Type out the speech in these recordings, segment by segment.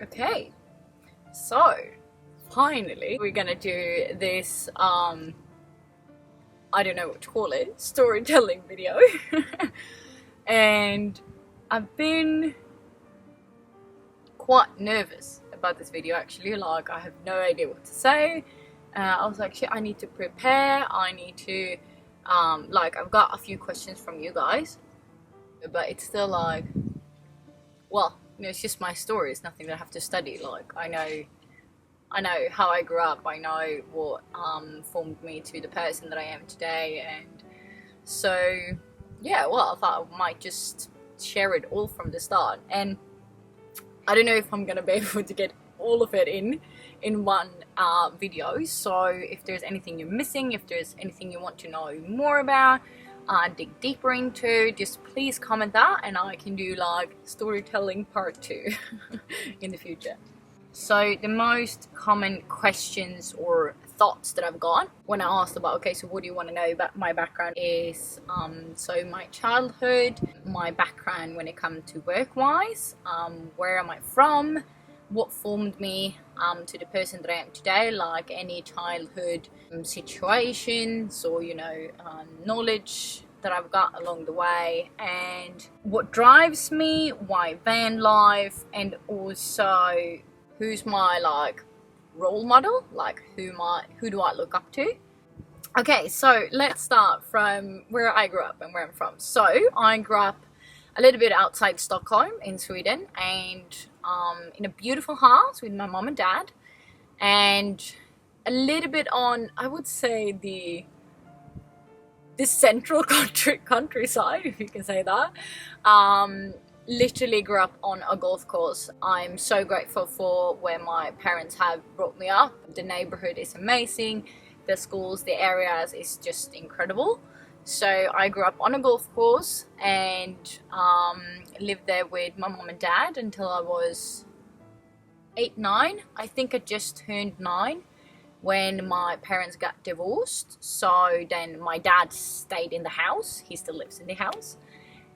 Okay, so finally we're gonna do this I don't know what to call it, storytelling video. And I've been quite nervous about this video actually, like I have no idea what to say. I was like, shit, I need to prepare, I need to like, I've got a few questions from you guys, but it's still like, well, you know, it's just my story, it's nothing that I have to study. Like, I know how I grew up, I know what formed me to the person that I am today, and so yeah, well, I thought I might just share it all from the start. And I don't know if I'm gonna be able to get all of it in one video, so if there's anything you're missing, if there's anything you want to know more about, dig deeper into, just please comment that and I can do like storytelling part 2 in the future. So the most common questions or thoughts that I've got when I asked about, okay, so what do you want to know about my background, is so my childhood, my background when it comes to work wise, where am I from, what formed me to the person that I am today, like any childhood situations or, you know, knowledge that I've got along the way, and what drives me, why van life, and also who's my like role model, like who do I look up to. Okay, so let's start from where I grew up and where I'm from. So I grew up a little bit outside Stockholm in Sweden, and in a beautiful house with my mom and dad, and a little bit on, I would say, the central countryside, if you can say that. Literally grew up on a golf course. I'm so grateful for where my parents have brought me up. The neighborhood is amazing, the schools, the areas is just incredible. So I grew up on a golf course and lived there with my mom and dad until I was 8, 9. I think I just turned 9 when my parents got divorced. So then my dad stayed in the house, he still lives in the house,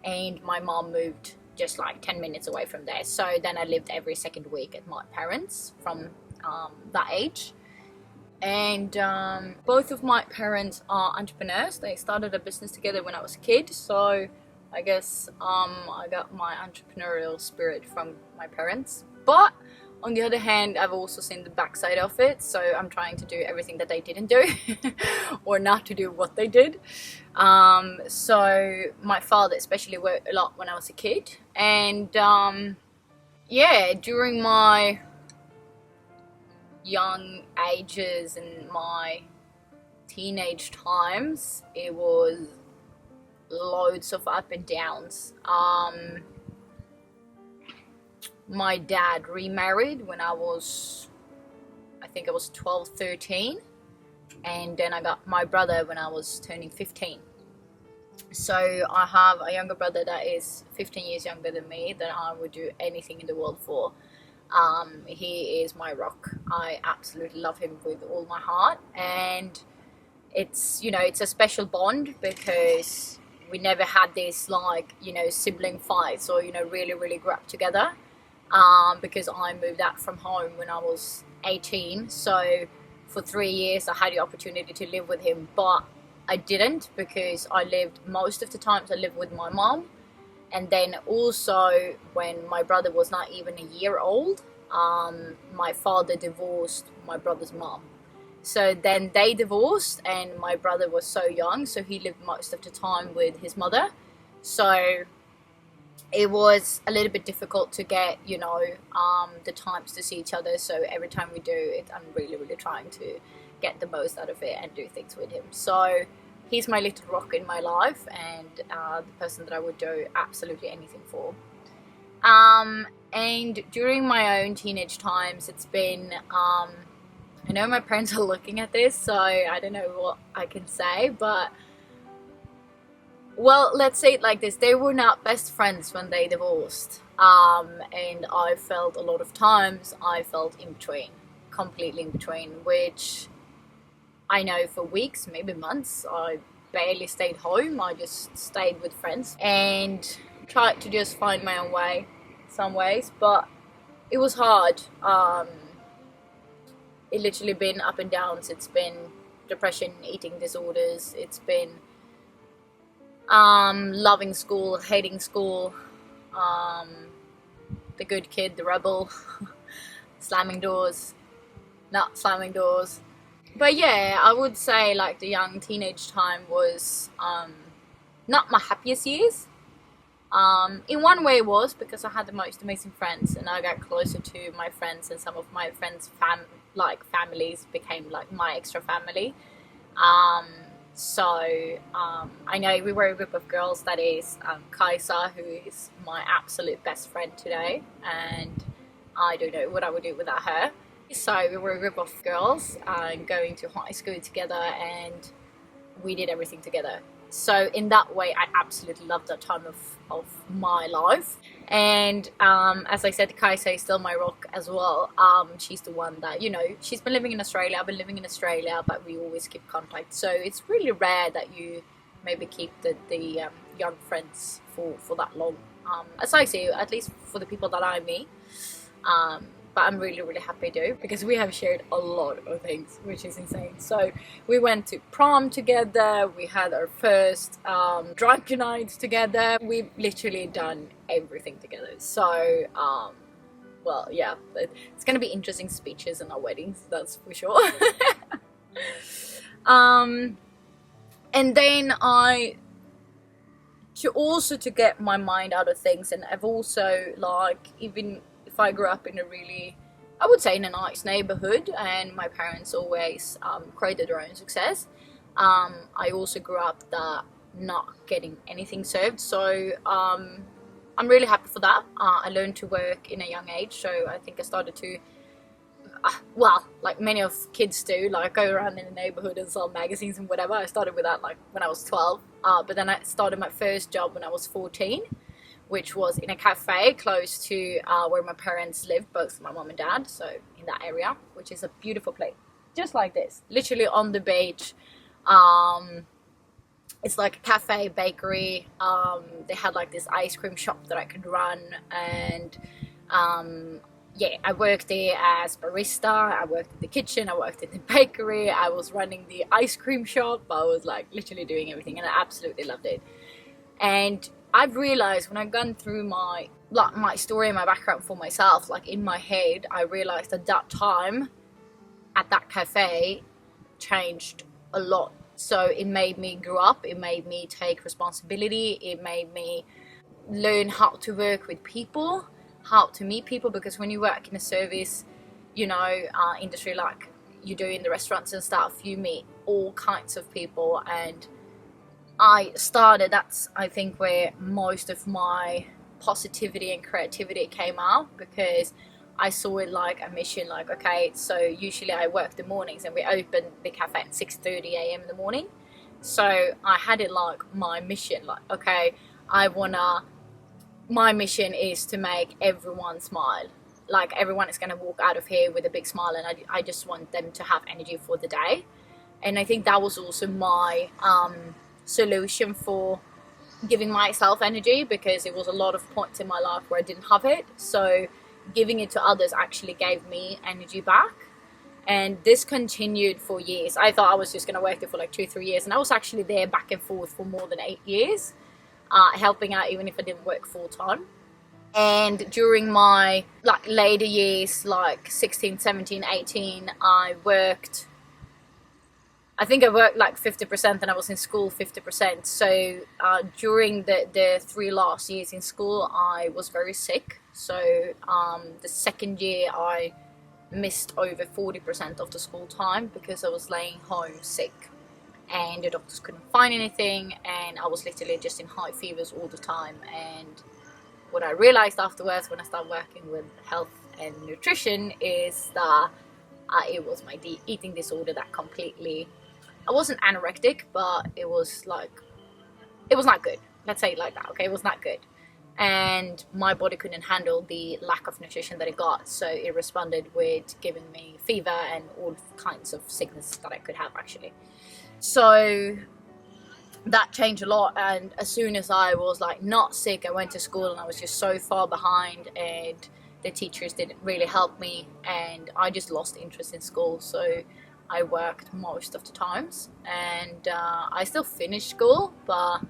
and my mom moved just like 10 minutes away from there. So then I lived every second week at my parents from that age. And both of my parents are entrepreneurs. They started a business together when I was a kid, so I guess I got my entrepreneurial spirit from my parents. But on the other hand, I've also seen the backside of it, so I'm trying to do everything that they didn't do or not to do what they did. So my father especially worked a lot when I was a kid, and yeah, during my young ages and my teenage times, it was loads of up and downs. My dad remarried when I think I was 12, 13, and then I got my brother when I was turning 15. So I have a younger brother that is 15 years younger than me, that I would do anything in the world for. He is my rock. I absolutely love him with all my heart, and it's, you know, it's a special bond because we never had this, like, you know, sibling fights or, you know, really grew up together, because I moved out from home when I was 18. So for 3 years I had the opportunity to live with him, but I didn't, because I lived, most of the times I lived with my mom. And then also when my brother was not even a year old, my father divorced my brother's mom. So then they divorced, and my brother was so young, so he lived most of the time with his mother. So it was a little bit difficult to get, you know, the times to see each other. So every time we do it, I'm really, really trying to get the most out of it and do things with him. So he's my little rock in my life, and the person that I would do absolutely anything for. And during my own teenage times, it's been, I know my parents are looking at this, so I don't know what I can say, but, well, let's say it like this. They were not best friends when they divorced. And I felt a lot of times, I felt in between, completely in between, which I know for weeks, maybe months, I barely stayed home. I just stayed with friends and tried to just find my own way some ways, but it was hard. It literally been up and downs. It's been depression, eating disorders. It's been loving school, hating school, the good kid, the rebel, slamming doors, not slamming doors. But yeah, I would say like the young teenage time was not my happiest years. In one way it was, because I had the most amazing friends, and I got closer to my friends, and some of my friends' families became like my extra family. I know we were a group of girls, that is Kaisa, who is my absolute best friend today, and I don't know what I would do without her. So we were a group of girls going to high school together, and we did everything together. So in that way, I absolutely loved that time of my life. And as I said, Kaisa is still my rock as well. She's the one that, you know, she's been living in Australia, I've been living in Australia, but we always keep contact. So it's really rare that you maybe keep the young friends for that long. As I say, at least for the people that I meet. But I'm really, really happy to, because we have shared a lot of things, which is insane. So we went to prom together, we had our first drunk nights together, we've literally done everything together. So well, yeah, it's gonna be interesting speeches in our weddings, that's for sure. And then to get my mind out of things, and I've also, like, even if I grew up in a really, I would say, in a nice neighborhood, and my parents always created their own success, I also grew up that not getting anything served. So I'm really happy for that. I learned to work in a young age, so I think I started to, well, like many of kids do, like go around in the neighborhood and sell magazines and whatever. I started with that like when I was 12, but then I started my first job when I was 14, which was in a cafe close to where my parents lived, both my mom and dad, so in that area, which is a beautiful place, just like this, literally on the beach. It's like a cafe, bakery. They had like this ice cream shop that I could run, and yeah, I worked there as barista, I worked in the kitchen, I worked in the bakery, I was running the ice cream shop, I was like literally doing everything, and I absolutely loved it. And I've realized when I've gone through my story and my background for myself, like in my head, I realized at that time at that cafe changed a lot. So it made me grow up, it made me take responsibility, it made me learn how to work with people, how to meet people, because when you work in a service, you know, industry like you do in the restaurants and stuff, you meet all kinds of people. And that's I think where most of my positivity and creativity came out, because I saw it like a mission, like, okay, so usually I work the mornings and we open the cafe at 6:30 a.m. in the morning. So I had it like my mission, like, okay, my mission is to make everyone smile. Like everyone is going to walk out of here with a big smile, and I just want them to have energy for the day. And I think that was also my solution for giving myself energy, because it was a lot of points in my life where I didn't have it. So giving it to others actually gave me energy back. And this continued for years. I thought I was just going to work there for like 2-3 years, and I was actually there back and forth for more than 8 years, helping out even if I didn't work full time. And during my like later years, like 16, 17, 18, I worked like 50%, and I was in school 50%. So during the 3 last years in school, I was very sick. So the second year, I missed over 40% of the school time because I was laying home sick, and the doctors couldn't find anything, and I was literally just in high fevers all the time. And what I realized afterwards when I started working with health and nutrition is that it was my eating disorder that completely, I wasn't anorectic, but it was not good. Let's say it like that, okay? It was not good. And my body couldn't handle the lack of nutrition that it got, so it responded with giving me fever and all kinds of sickness that I could have, actually. So that changed a lot, and as soon as I was like not sick, I went to school, and I was just so far behind, and the teachers didn't really help me, and I just lost interest in school. So I worked most of the times, and I still finished school, but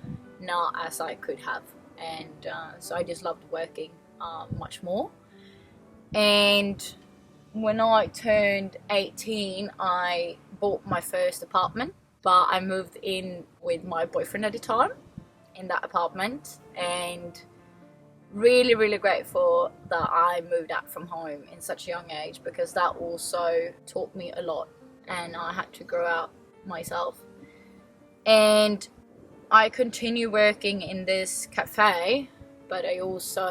not as I could have. And so I just loved working much more. And when I turned 18, I bought my first apartment, but I moved in with my boyfriend at the time in that apartment, and really, really grateful that I moved out from home in such a young age, because that also taught me a lot, and I had to grow out myself. And I continue working in this cafe, but I also,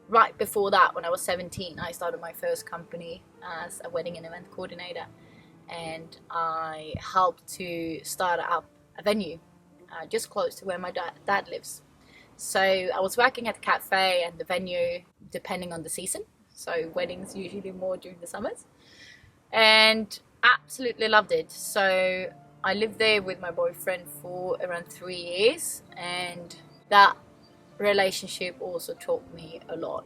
right before that, when I was 17, I started my first company as a wedding and event coordinator, and I helped to start up a venue just close to where my dad lives. So I was working at the cafe and the venue depending on the season, so weddings usually more during the summers, and absolutely loved it. So I lived there with my boyfriend for around 3 years, and that relationship also taught me a lot.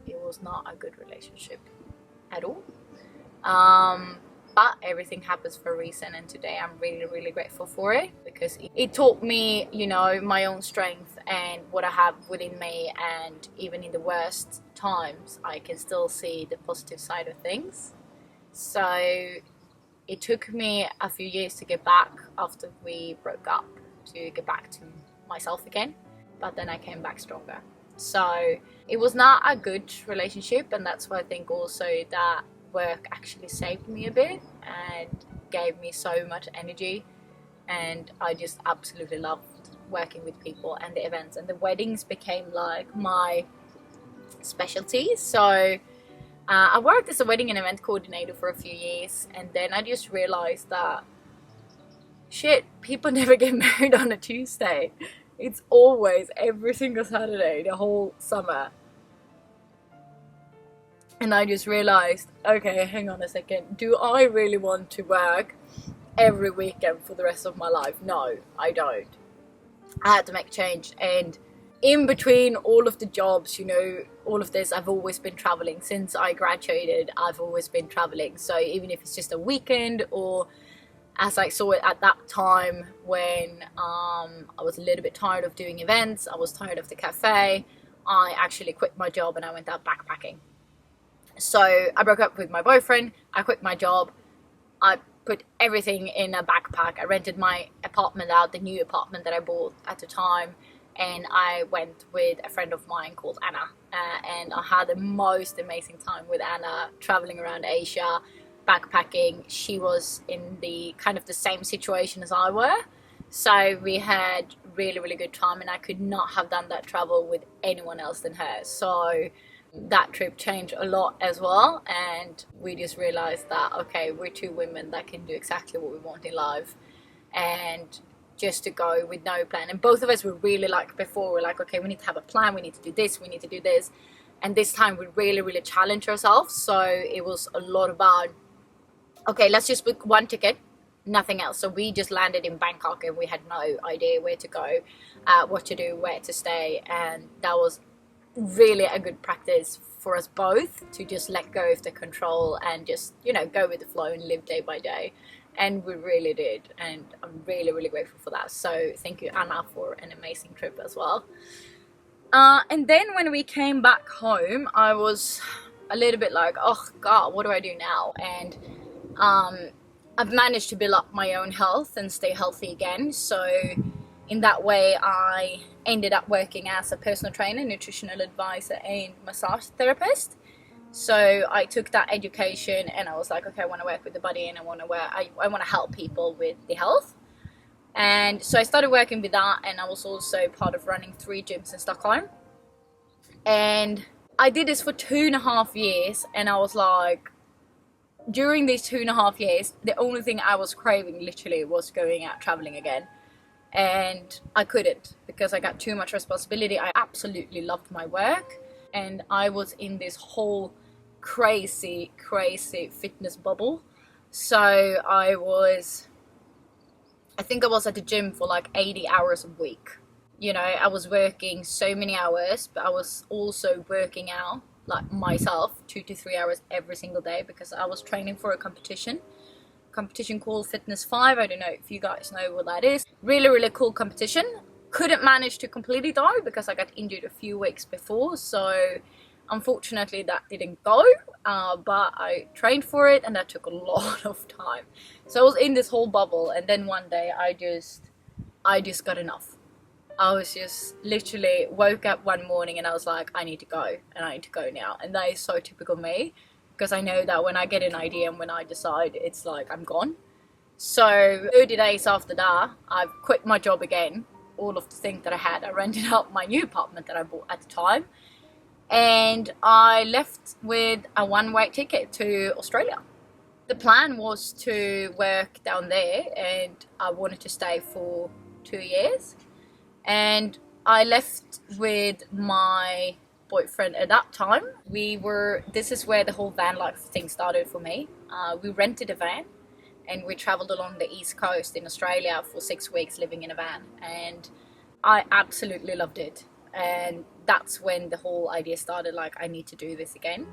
It was not a good relationship at all, but everything happens for a reason, and today I'm really, really grateful for it, because it taught me, you know, my own strength and what I have within me, and even in the worst times I can still see the positive side of things. So it took me a few years to get back after we broke up, to get back to myself again, but then I came back stronger. So it was not a good relationship, and that's why I think also that work actually saved me a bit and gave me so much energy, and I just absolutely loved working with people, and the events and the weddings became like my specialty. So I worked as a wedding and event coordinator for a few years, and then I just realized that shit, people never get married on a Tuesday. It's always every single Saturday the whole summer. And I just realized, okay, hang on a second, do I really want to work every weekend for the rest of my life? No, I don't. I had to make a change, and in between all of the jobs, you know, all of this, I've always been traveling. Since I graduated, I've always been traveling. So even if it's just a weekend, or as I saw it at that time when I was a little bit tired of doing events, I was tired of the cafe, I actually quit my job and I went out backpacking. So I broke up with my boyfriend, I quit my job, I put everything in a backpack, I rented my apartment out, the new apartment that I bought at the time, and I went with a friend of mine called Anna, and I had the most amazing time with Anna, traveling around Asia, backpacking. She was in the kind of the same situation as I were, so we had really, really good time, and I could not have done that travel with anyone else than her. So that trip changed a lot as well, and we just realized that, okay, we're two women that can do exactly what we want in life, and just to go with no plan. And both of us were really, like before, we're like, okay, we need to have a plan, we need to do this, we need to do this, and this time we really, really challenged ourselves. So it was a lot about, okay, let's just book one ticket, nothing else. So we just landed in Bangkok, and we had no idea where to go, what to do, where to stay, and that was really a good practice for us both to just let go of the control and just, you know, go with the flow and live day by day. And we really did, and I'm really, really grateful for that. So thank you, Anna, for an amazing trip as well. And then when we came back home, I was a little bit like, oh god, what do I do now? And I've managed to build up my own health and stay healthy again. So in that way, I ended up working as a personal trainer, nutritional advisor, and massage therapist. So I took that education and I was like, okay, I want to work with the body, and I want to help people with the health. And so I started working with that, and I was also part of running 3 gyms in Stockholm. And I did this for 2.5 years, and I was like, during these 2.5 years, the only thing I was craving literally was going out traveling again. And I couldn't, because I got too much responsibility. I absolutely loved my work, and I was in this whole crazy fitness bubble. So I think I was at the gym for like 80 hours a week. You know, I was working so many hours, but I was also working out like myself 2 to 3 hours every single day, because I was training for a competition called Fitness 5. I don't know if you guys know what that is. Really cool competition. Couldn't manage to complete it though, because I got injured a few weeks before, so unfortunately that didn't go, but I trained for it, and that took a lot of time. So I was in this whole bubble, and then one day I just got enough. I was just literally woke up one morning and I was like, I need to go, and I need to go now. And that is so typical me, because I know that when I get an idea and when I decide, it's like I'm gone. So 30 days after that, I've quit my job again. All of the things that I had, I rented out my new apartment that I bought at the time, and I left with a one-way ticket to Australia. The plan was to work down there, and I wanted to stay for 2 years. And I left with my boyfriend at that time. This is where the whole van life thing started for me. We rented a van, and we traveled along the east coast in Australia for 6 weeks living in a van, and I absolutely loved it. And that's when the whole idea started, like, I need to do this again.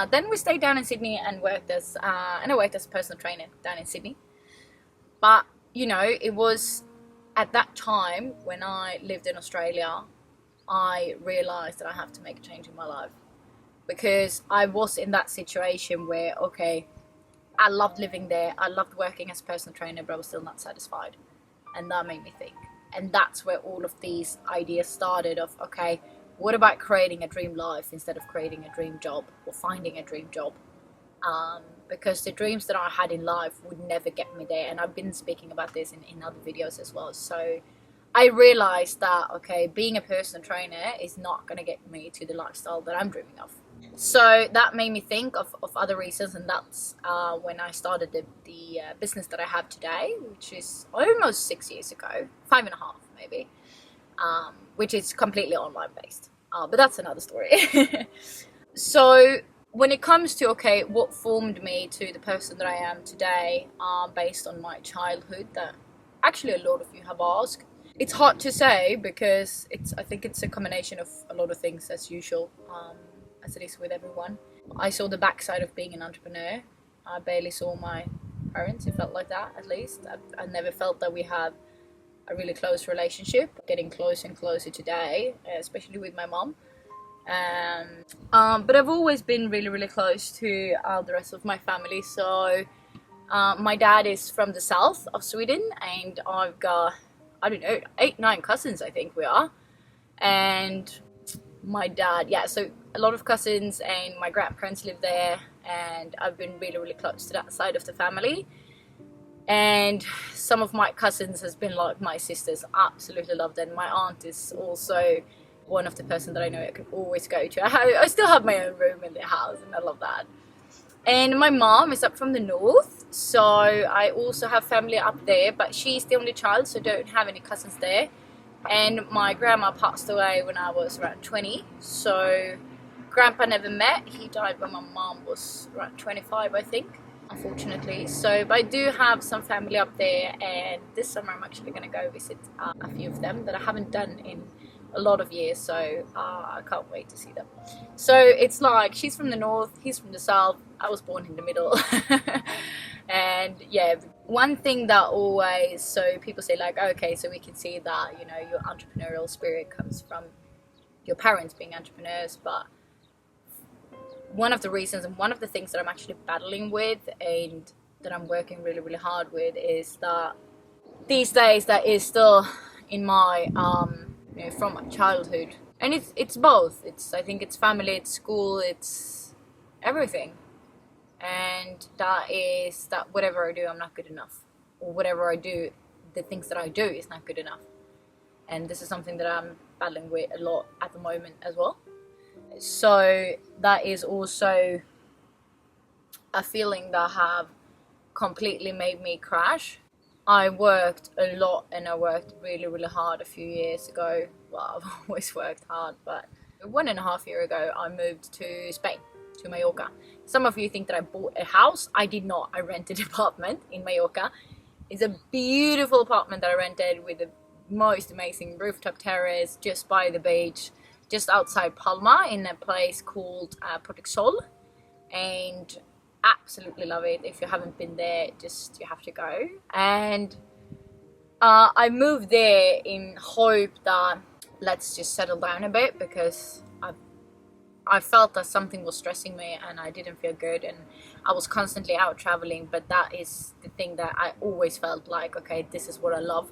Then we stayed down in Sydney and worked as a personal trainer down in Sydney. But you know, it was at that time when I lived in Australia, I realized that I have to make a change in my life, because I was in that situation where, okay, I loved living there, I loved working as a personal trainer, but I was still not satisfied. And that made me think. And that's where all of these ideas started of, okay, what about creating a dream life instead of creating a dream job or finding a dream job? Because the dreams that I had in life would never get me there. And I've been speaking about this in other videos as well. So I realized that, okay, being a personal trainer is not going to get me to the lifestyle that I'm dreaming of. So that made me think of other reasons, and that's when I started the business that I have today, which is almost 6 years ago, 5.5 maybe, which is completely online based. But that's another story. So when it comes to, okay, what formed me to the person that I am today, based on my childhood, that actually a lot of you have asked, it's hard to say, because I think it's a combination of a lot of things, as usual, as it is with everyone. I saw the backside of being an entrepreneur. I barely saw my parents. It felt like that, at least. I never felt that we had a really close relationship. Getting closer and closer today, especially with my mom. But I've always been really close to the rest of my family. So my dad is from the south of Sweden, and I've got, I don't know, 8-9 cousins, I think we are. And my dad, yeah, so a lot of cousins, and my grandparents live there, and I've been really close to that side of the family. And some of my cousins has been like my sisters. Absolutely love them. My aunt is also one of the person that I know I can always go to. I still have my own room in the house, and I love that. And my mom is up from the north, so I also have family up there, but she's the only child, so don't have any cousins there. And my grandma passed away when I was around 20, so grandpa never met. He died when my mom was around 25, I think, unfortunately. So, but I do have some family up there, and this summer I'm actually going to go visit a few of them that I haven't done in a lot of years, so I can't wait to see them. So it's like she's from the north, he's from the south, I was born in the middle. And yeah, one thing that always, so people say like, okay, so we can see that, you know, your entrepreneurial spirit comes from your parents being entrepreneurs, but one of the reasons and one of the things that I'm actually battling with and that I'm working really, really hard with is that these days that is still in my you know, from my childhood, and it's both. I think it's family, it's school, it's everything, and that is that whatever I do, I'm not good enough, or whatever I do, the things that I do is not good enough, and this is something that I'm battling with a lot at the moment as well. So that is also a feeling that have completely made me crash. I worked a lot and I worked really, really hard a few years ago. Well, I've always worked hard, but 1.5 years ago I moved to Spain, to Mallorca. Some of you think that I bought a house. I did not. I rented an apartment in Mallorca. It's a beautiful apartment that I rented with the most amazing rooftop terrace just by the beach, just outside Palma, in a place called Sol, and absolutely love it. If you haven't been there, just you have to go. And I moved there in hope that let's just settle down a bit, because I felt that something was stressing me and I didn't feel good, and I was constantly out traveling. But that is the thing that I always felt like, okay, this is what I love.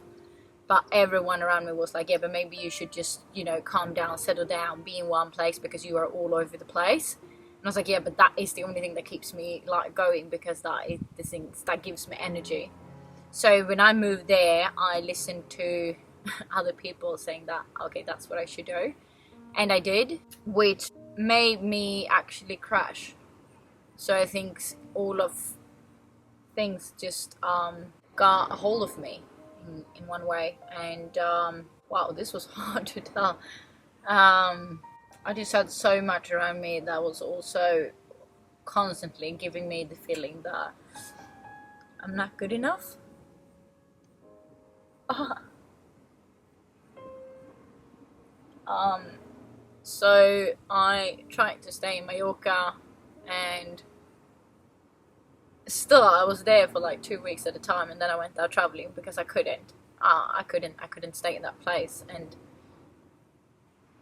But everyone around me was like, yeah, but maybe you should just, you know, calm down, settle down, be in one place, because you are all over the place. And I was like, yeah, but that is the only thing that keeps me like going, because that is the thing that gives me energy. So when I moved there, I listened to other people saying that, okay, that's what I should do. And I did, which made me actually crash. So I think all of things just got a hold of me in one way. And wow, this was hard to tell. I just had so much around me that was also constantly giving me the feeling that I'm not good enough. So I tried to stay in Mallorca, and still I was there for like 2 weeks at a time, and then I went out traveling because I couldn't stay in that place, and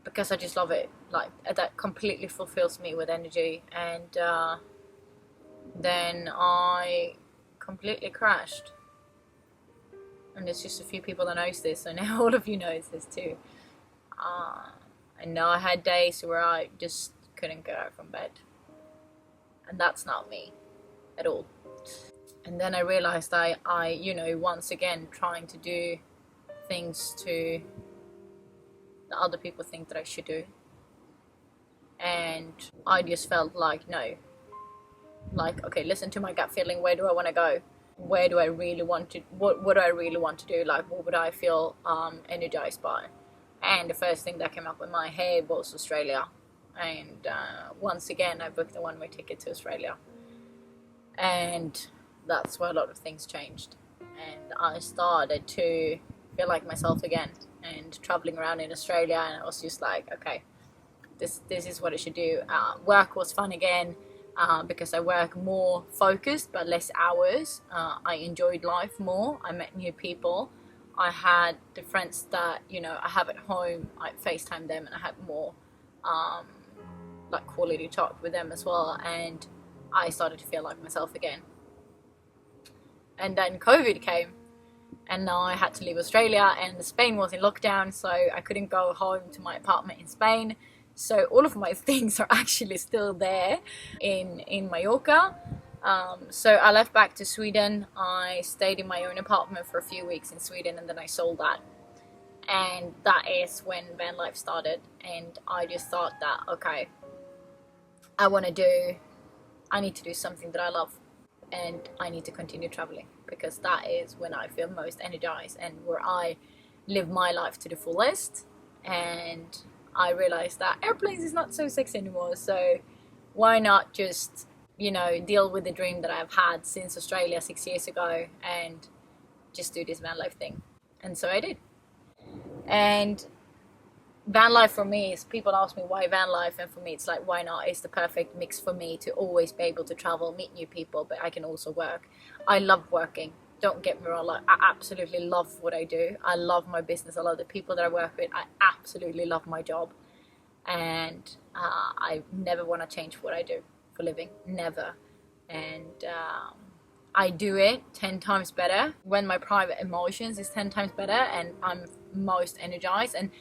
because I just love it, like that completely fulfills me with energy. And then I completely crashed, and there's just a few people that knows this, and now all of you knows this too. And now I had days where I just couldn't get out from bed, and that's not me at all. And then I realized I you know, once again trying to do things to that other people think that I should do, and I just felt like, no, like, okay, listen to my gut feeling. Where do I want to go? Where do I really want to, what do I really want to do? Like, what would I feel energized by? And the first thing that came up in my head was Australia. And once again I booked a one-way ticket to Australia, and that's where a lot of things changed, and I started to feel like myself again, and traveling around in Australia, and I was just like, okay, this is what I should do. Work was fun again, because I work more focused but less hours. I enjoyed life more. I met new people. I had the friends that, you know, I have at home. I FaceTime them, and I had more like quality talk with them as well, and I started to feel like myself again. And then COVID came, and now I had to leave Australia, and Spain was in lockdown, so I couldn't go home to my apartment in Spain. So all of my things are actually still there in Mallorca. So I left back to Sweden. I stayed in my own apartment for a few weeks in Sweden, and then I sold that. And that is when van life started. And I just thought that, okay, I need to do something that I love, and I need to continue traveling, because that is when I feel most energized and where I live my life to the fullest. And I realized that airplanes is not so sexy anymore, so why not just, you know, deal with the dream that I've had since Australia 6 years ago and just do this van life thing. And so I did. And van life for me is, people ask me why van life, and for me it's like, why not? It's the perfect mix for me to always be able to travel, meet new people, but I can also work. I love working, don't get me wrong, like I absolutely love what I do. I love my business, I love the people that I work with, I absolutely love my job, and I never want to change what I do for a living, never. And I do it 10 times better when my private emotions is 10 times better and I'm most energized. And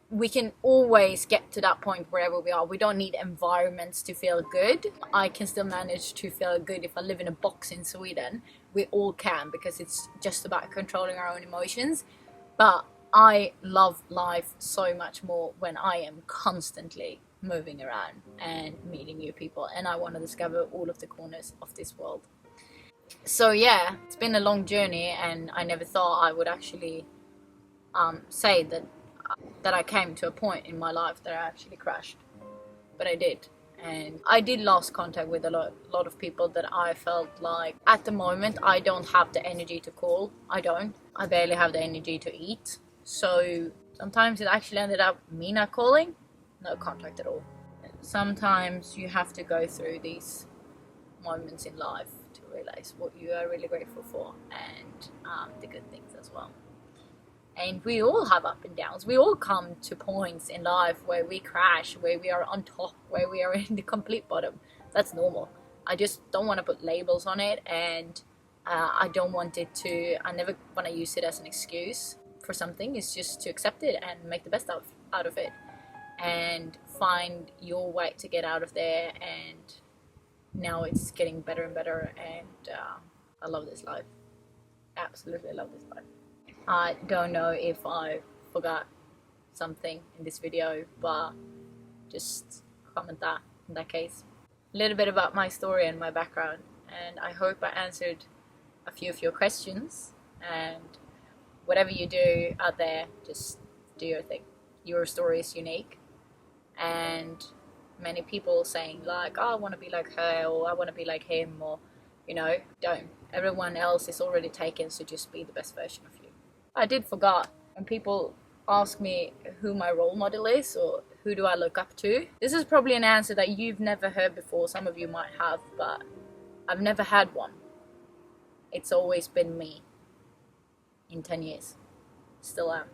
we can always get to that point wherever we are. We don't need environments to feel good. I can still manage to feel good if I live in a box in Sweden. We all can, because it's just about controlling our own emotions. But I love life so much more when I am constantly moving around and meeting new people, and I want to discover all of the corners of this world. So yeah, it's been a long journey, and I never thought I would actually say that I came to a point in my life that I actually crashed, but I did. And I did lose contact with a lot of people that I felt like at the moment I don't have the energy to call. I barely have the energy to eat. So sometimes it actually ended up me not calling, no contact at all. Sometimes you have to go through these moments in life to realize what you are really grateful for, and the good things as well. And we all have up and downs. We all come to points in life where we crash, where we are on top, where we are in the complete bottom. That's normal. I just don't want to put labels on it, and I don't want it to, I never want to use it as an excuse for something. It's just to accept it and make the best out of it, and find your way to get out of there. And now it's getting better and better, and I love this life. Absolutely love this life. I don't know if I forgot something in this video, but just comment that in that case. A little bit about my story and my background, and I hope I answered a few of your questions. And whatever you do out there, just do your thing. Your story is unique, and many people saying like, oh, I want to be like her, or I want to be like him, or don't. Everyone else is already taken, so just be the best version of you. I did forget, when people ask me who my role model is or who do I look up to, this is probably an answer that you've never heard before. Some of you might have, but I've never had one. It's always been me in 10 years. Still am.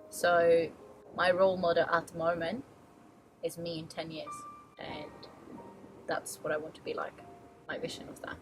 So my role model at the moment is me in 10 years, and that's what I want to be like, my vision of that.